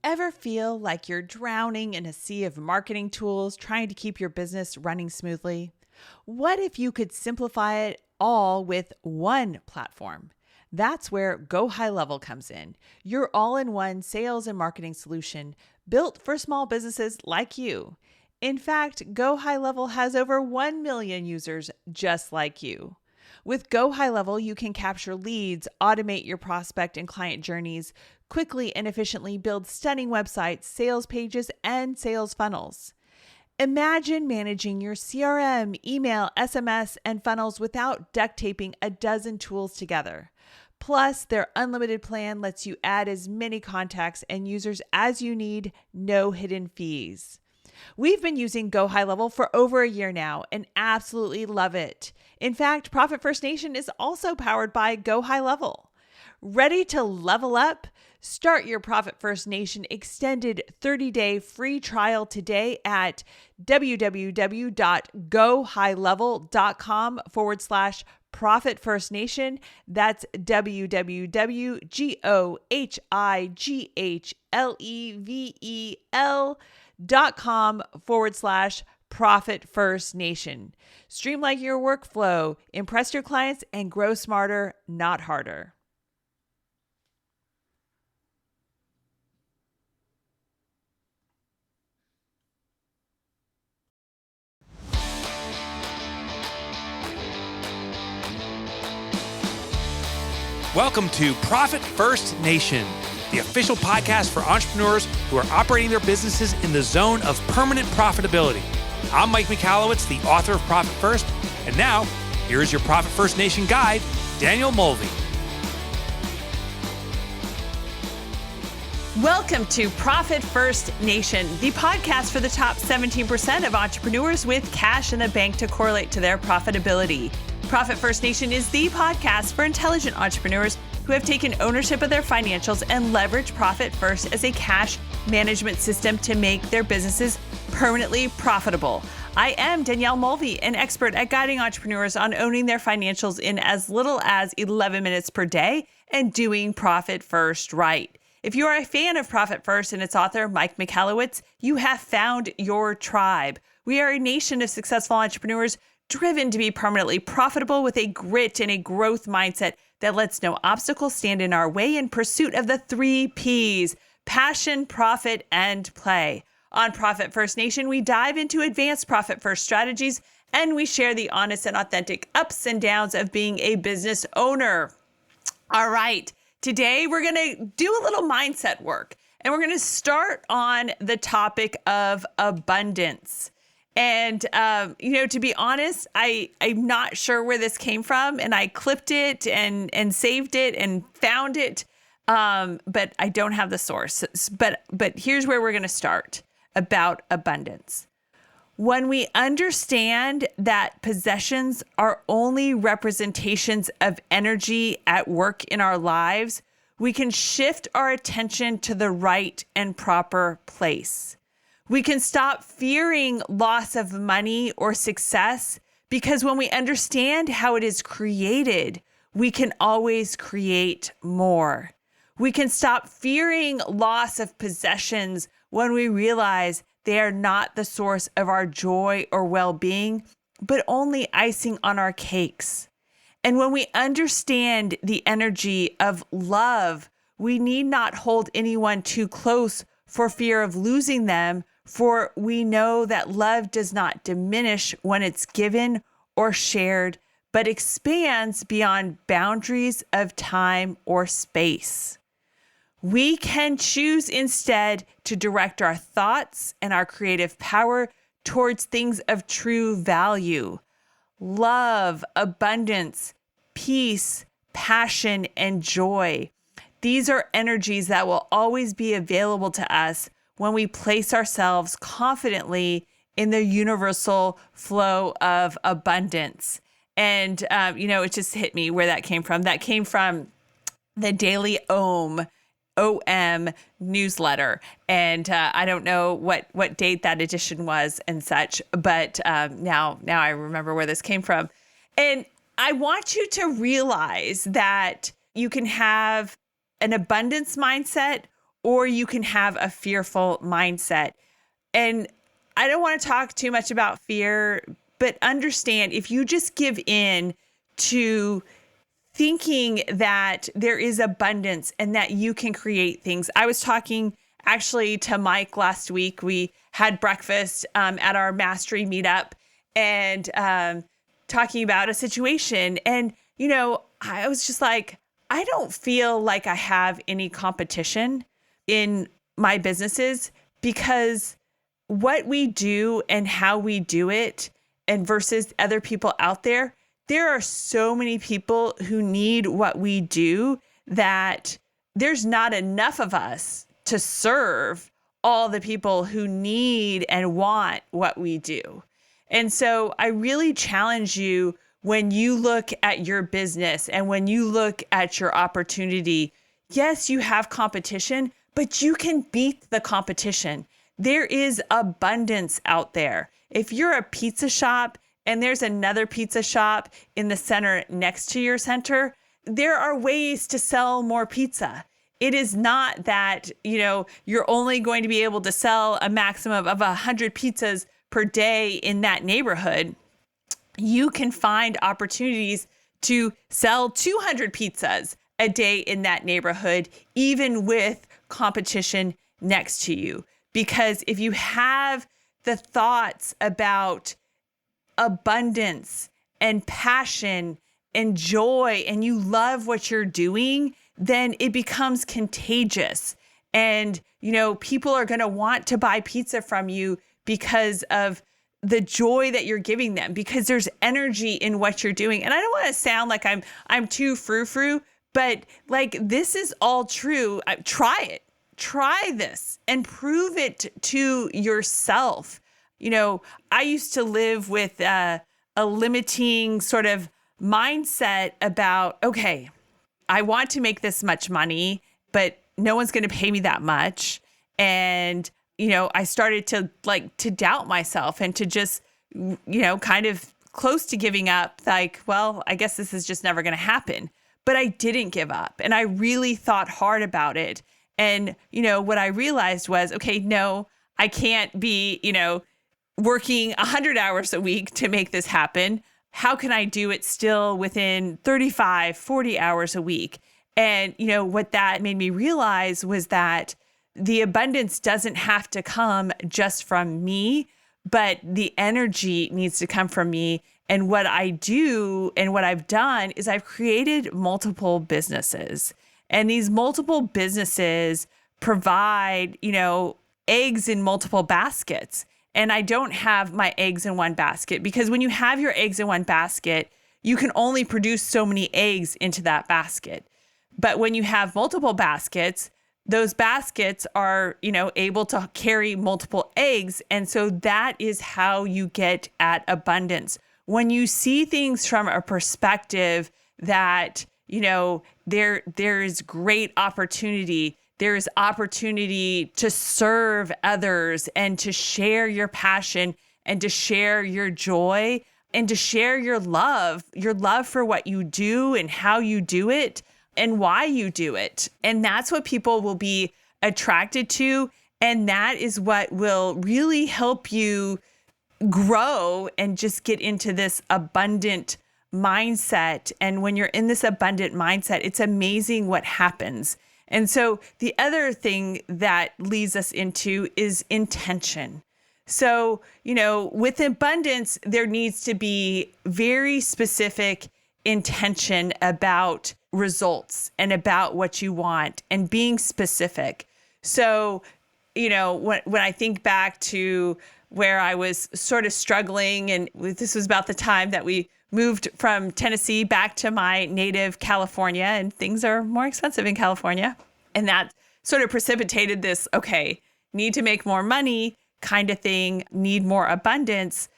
Ever feel like you're drowning in a sea of marketing tools trying to keep your business running smoothly? What if you could simplify it all with one platform? That's where Go High Level comes in, your all-in-one sales and marketing solution built for small businesses like you. In fact, Go High Level has over 1 million users just like you. With Go High Level, you can capture leads, automate your prospect and client journeys, quickly and efficiently build stunning websites, sales pages, and sales funnels. Imagine managing your CRM, email, SMS, and funnels without duct taping a dozen tools together. Plus, their unlimited plan lets you add as many contacts and users as you need, no hidden fees. We've been using Go High Level for over a year now and absolutely love it. In fact, Profit First Nation is also powered by Go High Level. Ready to level up? Start your Profit First Nation extended 30-day free trial today at www.gohighlevel.com/Profit First Nation. That's www.gohighlevel.com/Profit First Nation. Streamline your workflow, impress your clients, and grow smarter, not harder. Welcome to Profit First Nation, the official podcast for entrepreneurs who are operating their businesses in the zone of permanent profitability. I'm Mike Michalowicz, the author of Profit First, and now here's your Profit First Nation guide, Daniel Mulvey. Welcome to Profit First Nation, the podcast for the top 17% of entrepreneurs with cash in the bank to correlate to their profitability. Profit First Nation is the podcast for intelligent entrepreneurs who have taken ownership of their financials and leverage Profit First as a cash management system to make their businesses permanently profitable. I am Danielle Mulvey, an expert at guiding entrepreneurs on owning their financials in as little as 11 minutes per day and doing Profit First right. If you are a fan of Profit First and its author, Mike Michalowicz, you have found your tribe. We are a nation of successful entrepreneurs driven to be permanently profitable with a grit and a growth mindset that lets no obstacle stand in our way in pursuit of the 3 Ps: passion, profit, and play. On Profit First Nation, we dive into advanced profit first strategies and we share the honest and authentic ups and downs of being a business owner. All right, today we're going to do a little mindset work and we're going to start on the topic of abundance. And, to be honest, I'm not sure where this came from, and I clipped it and saved it and found it, but I don't have the source. But here's where we're going to start about abundance. When we understand that possessions are only representations of energy at work in our lives, we can shift our attention to the right and proper place. We can stop fearing loss of money or success because when we understand how it is created, we can always create more. We can stop fearing loss of possessions when we realize they are not the source of our joy or well-being, but only icing on our cakes. And when we understand the energy of love, we need not hold anyone too close for fear of losing them, for we know that love does not diminish when it's given or shared, but expands beyond boundaries of time or space. We can choose instead to direct our thoughts and our creative power towards things of true value: love, abundance, peace, passion, and joy. These are energies that will always be available to us when we place ourselves confidently in the universal flow of abundance. And, it just hit me where that came from. That came from the Daily OM newsletter. And I don't know what date that edition was and such, but now I remember where this came from. And I want you to realize that you can have an abundance mindset or you can have a fearful mindset. And I don't want to talk too much about fear, but understand if you just give in to thinking that there is abundance and that you can create things. I was talking actually to Mike last week. We had breakfast at our mastery meetup and talking about a situation. And, I was just like, I don't feel like I have any competition in my businesses because what we do and how we do it and versus other people out there are so many people who need what we do that there's not enough of us to serve all the people who need and want what we do. And so I really challenge you when you look at your business and when you look at your opportunity, yes, you have competition, but you can beat the competition. There is abundance out there. If you're a pizza shop and there's another pizza shop in the center next to your center, there are ways to sell more pizza. It is not that, you're only going to be able to sell a maximum of 100 pizzas per day in that neighborhood. You can find opportunities to sell 200 pizzas a day in that neighborhood, even with competition next to you. Because if you have the thoughts about abundance and passion and joy and you love what you're doing, then it becomes contagious. And, people are going to want to buy pizza from you because of the joy that you're giving them, because there's energy in what you're doing. And I don't want to sound like I'm too frou-frou, but like this is all true. Try it. Try this and prove it to yourself. I used to live with a limiting sort of mindset about, okay, I want to make this much money, but no one's going to pay me that much. And, I started to doubt myself and to just, kind of close to giving up, like, well, I guess this is just never going to happen. But I didn't give up. And I really thought hard about it. And, what I realized was, okay, no, I can't be, working 100 hours a week to make this happen. How can I do it still within 35, 40 hours a week? And, what that made me realize was that the abundance doesn't have to come just from me, but the energy needs to come from me. And what I do and what I've done is I've created multiple businesses. And these multiple businesses provide, eggs in multiple baskets. And I don't have my eggs in one basket because when you have your eggs in one basket, you can only produce so many eggs into that basket. But when you have multiple baskets, those baskets are, able to carry multiple eggs. And so that is how you get at abundance. When you see things from a perspective that, there is great opportunity. There's opportunity to serve others and to share your passion and to share your joy and to share your love for what you do and how you do it and why you do it. And that's what people will be attracted to. And that is what will really help you grow and just get into this abundant mindset. And when you're in this abundant mindset, it's amazing what happens. And so the other thing that leads us into is intention. So, with abundance, there needs to be very specific intention about results and about what you want and being specific. So, when I think back to where I was sort of struggling, and this was about the time that we moved from Tennessee back to my native California, and things are more expensive in California. And that sort of precipitated this, okay, need to make more money kind of thing, need more abundance.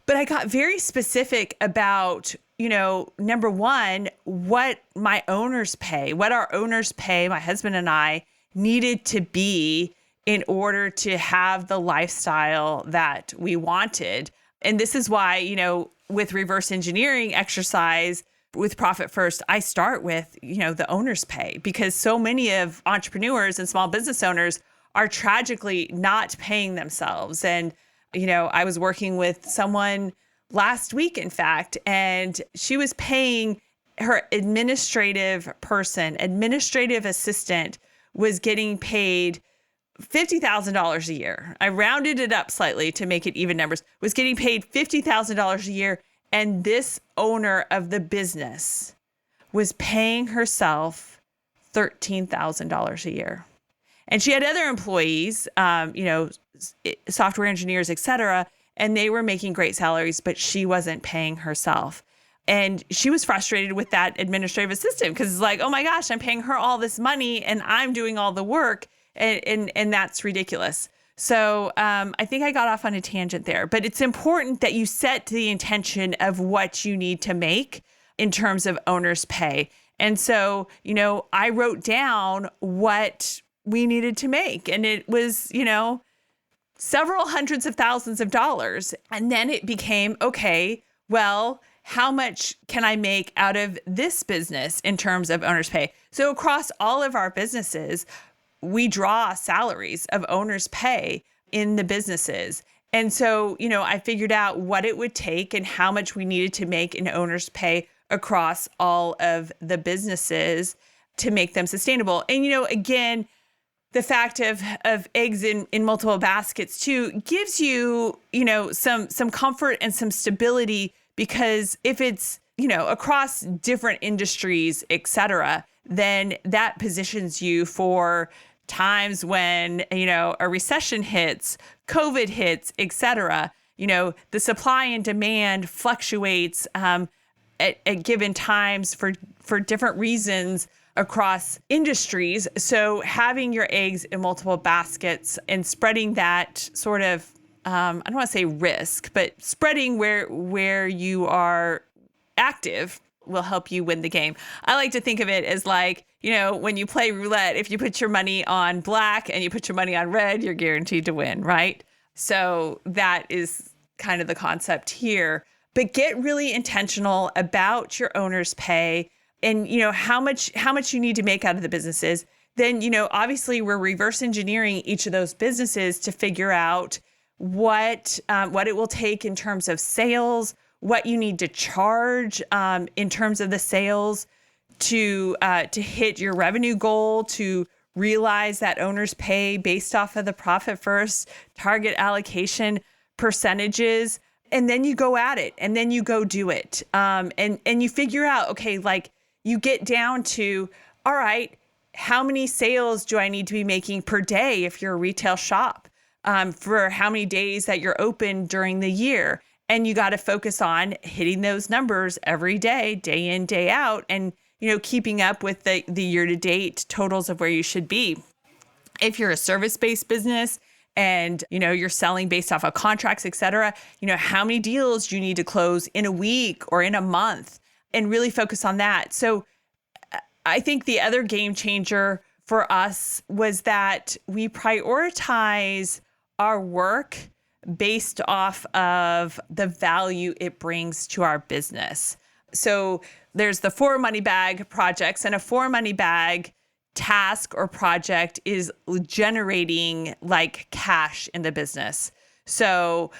But I got very specific about, number one, what my owners pay, what our owners pay, my husband and I, needed to be in order to have the lifestyle that we wanted. And this is why, with reverse engineering exercise, with Profit First, I start with, the owner's pay, because so many of entrepreneurs and small business owners are tragically not paying themselves. And, I was working with someone last week, in fact, and she was paying her administrative assistant was getting paid $50,000 a year. I rounded it up slightly to make it even numbers, was getting paid $50,000 a year. And this owner of the business was paying herself $13,000 a year. And she had other employees, software engineers, et cetera, and they were making great salaries, but she wasn't paying herself. And she was frustrated with that administrative assistant because it's like, oh my gosh, I'm paying her all this money and I'm doing all the work. And that's ridiculous. So I think I got off on a tangent there, but it's important that you set the intention of what you need to make in terms of owner's pay. And so, I wrote down what we needed to make, and it was, several hundreds of thousands of dollars. And then it became, okay, well, how much can I make out of this business in terms of owner's pay? So across all of our businesses, we draw salaries of owner's pay in the businesses. And so, I figured out what it would take and how much we needed to make in owner's pay across all of the businesses to make them sustainable. And, again, the fact of eggs in multiple baskets too gives you, some comfort and some stability, because if it's, across different industries, et cetera, then that positions you for times when, a recession hits, COVID hits, et cetera. The supply and demand fluctuates at given times for different reasons across industries. So having your eggs in multiple baskets and spreading that sort of, I don't want to say risk, but spreading where you are active will help you win the game. I like to think of it as like, when you play roulette, if you put your money on black and you put your money on red, you're guaranteed to win, right? So that is kind of the concept here. But get really intentional about your owner's pay and, how much you need to make out of the businesses. Then, obviously we're reverse engineering each of those businesses to figure out what it will take in terms of sales, what you need to charge in terms of the sales to hit your revenue goal, to realize that owner's pay based off of the Profit First target allocation percentages. And then you go at it, and then you go do it. And you figure out, okay, like you get down to, all right, how many sales do I need to be making per day if you're a retail shop, for how many days that you're open during the year. And you got to focus on hitting those numbers every day, day in, day out, and, keeping up with the year-to-date totals of where you should be. If you're a service-based business and, you're selling based off of contracts, et cetera, how many deals do you need to close in a week or in a month, and really focus on that. So I think the other game changer for us was that we prioritize our work based off of the value it brings to our business. So there's the 4 money bag projects, and a 4 money bag task or project is generating like cash in the business. So,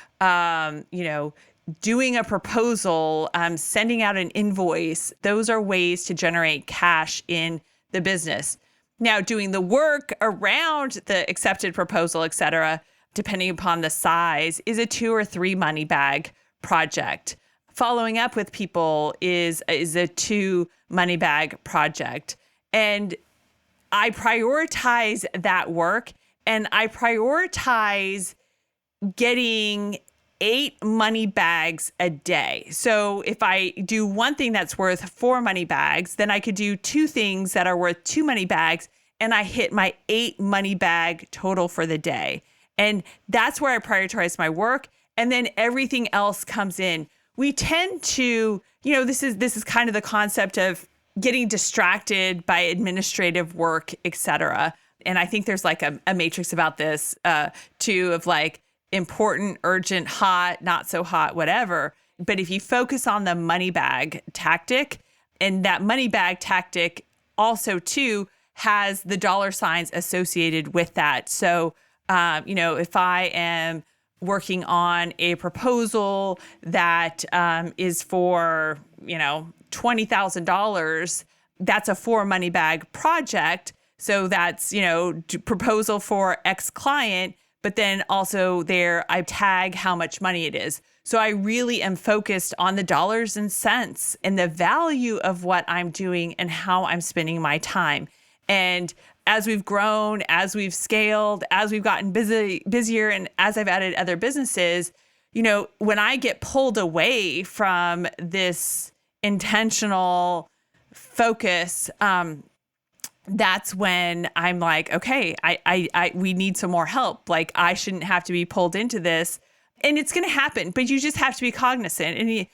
doing a proposal, sending out an invoice, those are ways to generate cash in the business. Now, doing the work around the accepted proposal, et cetera, depending upon the size, is a 2 or 3 money bag project. Following up with people is a 2 money bag project. And I prioritize that work, and I prioritize getting 8 money bags a day. So if I do one thing that's worth 4 money bags, then I could do 2 things that are worth 2 money bags, and I hit my 8 money bag total for the day. And that's where I prioritize my work. And then everything else comes in. We tend to, this is kind of the concept of getting distracted by administrative work, et cetera. And I think there's like a matrix about this too, of like important, urgent, hot, not so hot, whatever. But if you focus on the money bag tactic, And that money bag tactic also too has the dollar signs associated with that. So, if I am working on a proposal that is for, $20,000, that's a 4 money bag project. So that's, proposal for X client, but then also there I tag how much money it is. So I really am focused on the dollars and cents and the value of what I'm doing and how I'm spending my time. And as we've grown, as we've scaled, as we've gotten busier, and as I've added other businesses, when I get pulled away from this intentional focus, that's when I'm like, okay, we need some more help. Like, I shouldn't have to be pulled into this. And it's going to happen, but you just have to be cognizant. And,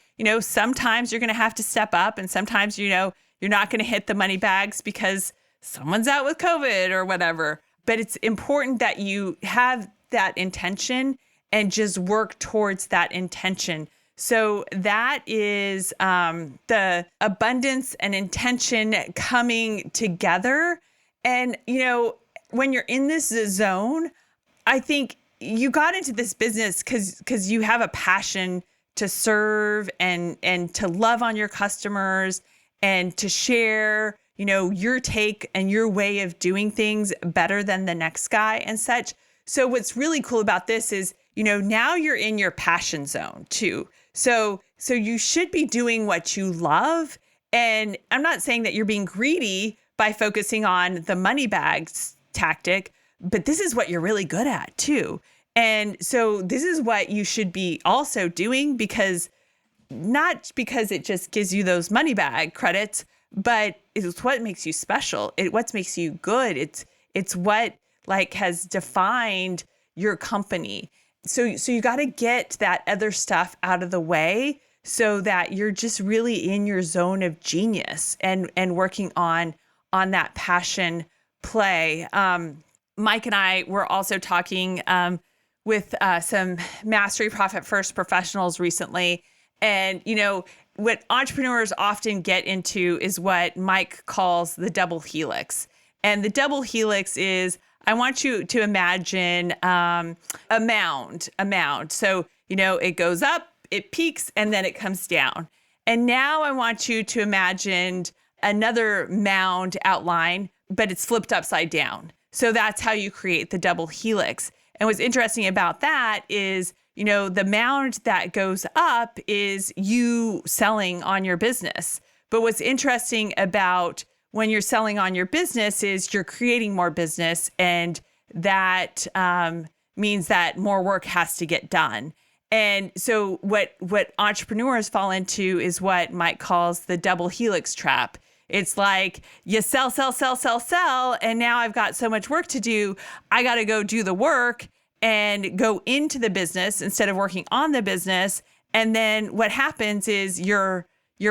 sometimes you're going to have to step up, and sometimes, you're not going to hit the money bags because someone's out with COVID or whatever. But it's important that you have that intention and just work towards that intention. So that is the abundance and intention coming together. And, when you're in this zone, I think you got into this business because you have a passion to serve and to love on your customers and to share, your take and your way of doing things better than the next guy and such. So what's really cool about this is, now you're in your passion zone too. So you should be doing what you love. And I'm not saying that you're being greedy by focusing on the money bags tactic, but this is what you're really good at too. And so this is what you should be also doing, not because it just gives you those money bag credits, but it's what makes you special. What makes you good. It's what has defined your company. So you got to get that other stuff out of the way so that you're just really in your zone of genius and working on that passion play. Mike and I were also talking with some Mastery Profit First professionals recently. And, what entrepreneurs often get into is what Mike calls the double helix. And the double helix is, I want you to imagine a mound. So, it goes up, it peaks, and then it comes down. And now I want you to imagine another mound outline, but it's flipped upside down. So that's how you create the double helix. And what's interesting about that is, the mound that goes up is you selling on your business. But what's interesting about when you're selling on your business is you're creating more business, and that means that more work has to get done. And so what entrepreneurs fall into is what Mike calls the double helix trap. It's like you sell, and now I've got so much work to do. I got to go do the work and go into the business instead of working on the business. And then what happens is your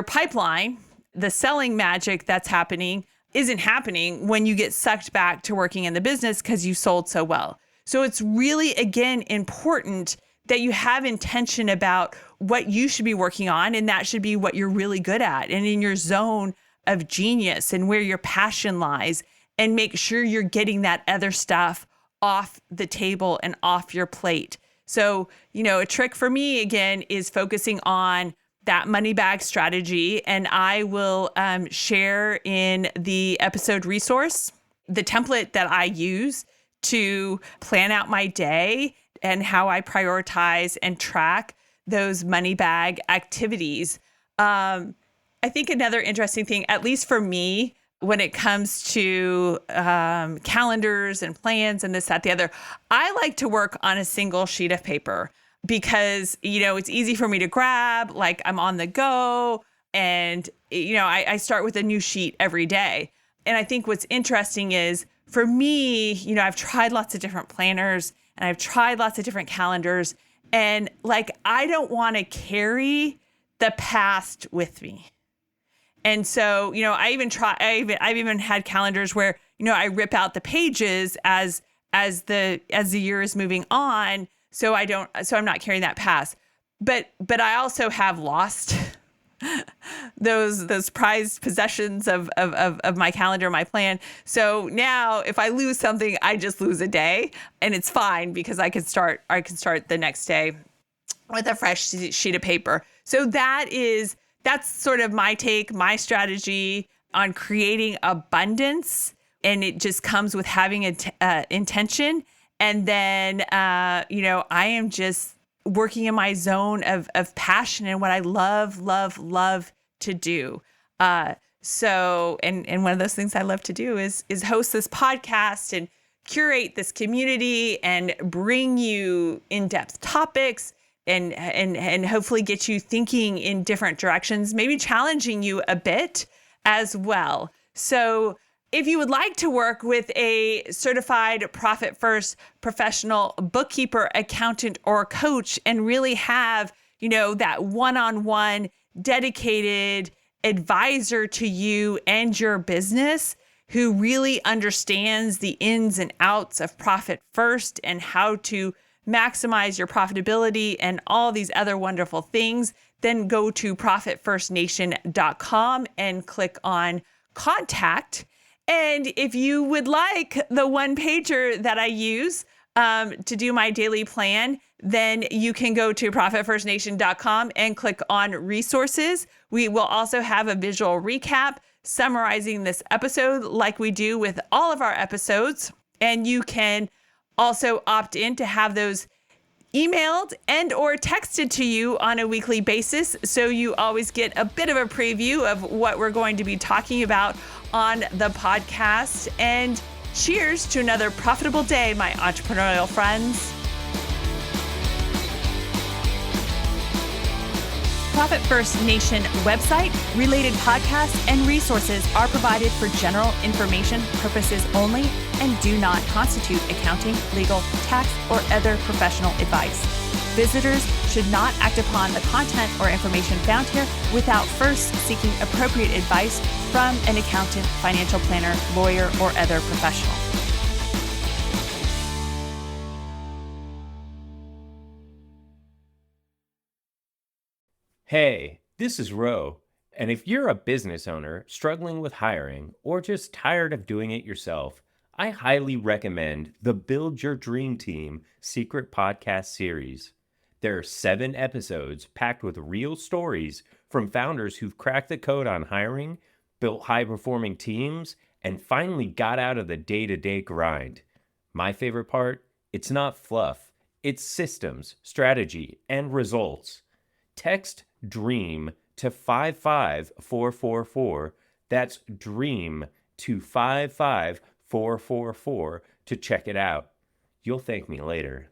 pipeline, the selling magic that's happening, isn't happening when you get sucked back to working in the business because you sold so well. So it's really, again, important that you have intention about what you should be working on, and that should be what you're really good at and in your zone of genius and where your passion lies, and make sure you're getting that other stuff off the table and off your plate. So, a trick for me, again, is focusing on that money bag strategy. And I will share in the episode resource the template that I use to plan out my day and how I prioritize and track those money bag activities. I think another interesting thing, at least for me, when it comes to calendars and plans and this, that, the other, I like to work on a single sheet of paper because, it's easy for me to grab, like I'm on the go. And, I start with a new sheet every day. And I think what's interesting is for me, I've tried lots of different planners and I've tried lots of different calendars. And I don't want to carry the past with me. And so, I've even had calendars where, I rip out the pages as the year is moving on. So I'm not carrying that past. But I also have lost those prized possessions of my calendar, my plan. So now if I lose something, I just lose a day, and it's fine because I can start the next day with a fresh sheet of paper. So that's sort of my take, my strategy on creating abundance. And it just comes with having intention. And then, I am just working in my zone of passion and what I love to do. So one of those things I love to do is host this podcast and curate this community and bring you in-depth topics and hopefully get you thinking in different directions, maybe challenging you a bit as well. So if you would like to work with a certified Profit First professional bookkeeper, accountant, or coach and really have, that one-on-one dedicated advisor to you and your business who really understands the ins and outs of Profit First and how to maximize your profitability and all these other wonderful things, then go to profitfirstnation.com and click on contact. And if you would like the one pager that I use to do my daily plan, then you can go to profitfirstnation.com and click on resources. We will also have a visual recap summarizing this episode like we do with all of our episodes. And you can also opt in to have those emailed and or texted to you on a weekly basis, so you always get a bit of a preview of what we're going to be talking about on the podcast. And cheers to another profitable day, my entrepreneurial friends. Profit First Nation website, related podcasts, and resources are provided for general information purposes only and do not constitute accounting, legal, tax, or other professional advice. Visitors should not act upon the content or information found here without first seeking appropriate advice from an accountant, financial planner, lawyer, or other professional. Hey, this is Ro, and if you're a business owner struggling with hiring or just tired of doing it yourself, I highly recommend the Build Your Dream Team Secret Podcast series. There are 7 episodes packed with real stories from founders who've cracked the code on hiring, built high-performing teams, and finally got out of the day-to-day grind. My favorite part? It's not fluff. It's systems, strategy, and results. Text DREAM to 55444. That's DREAM to 55444 to check it out. You'll thank me later.